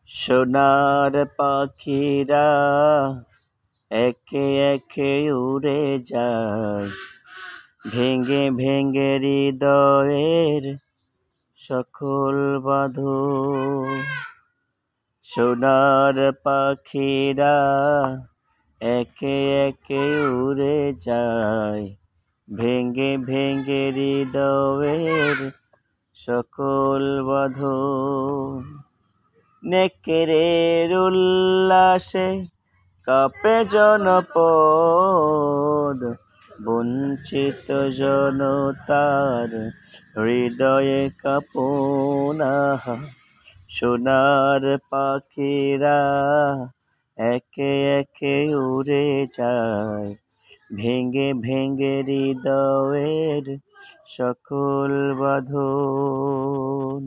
সোনার পাখিরা একে একে উড়ে যায়, ভেঙে ভেঙে হৃদয়ের সকল বাঁধন। সোনার পাখিরা একে একে উড়ে যায়, ভেঙে ভেঙে হৃদয়ের সকল বাঁধন। নেকড়ের উল্লাসে কাঁপে জনপদ, বঞ্চিত জনতার হৃদয়ে কাঁপনা। সোনার পাখিরা একে একে উড়ে যায়, ভেঙে ভেঙে হৃদয়ের সকল বাঁধন।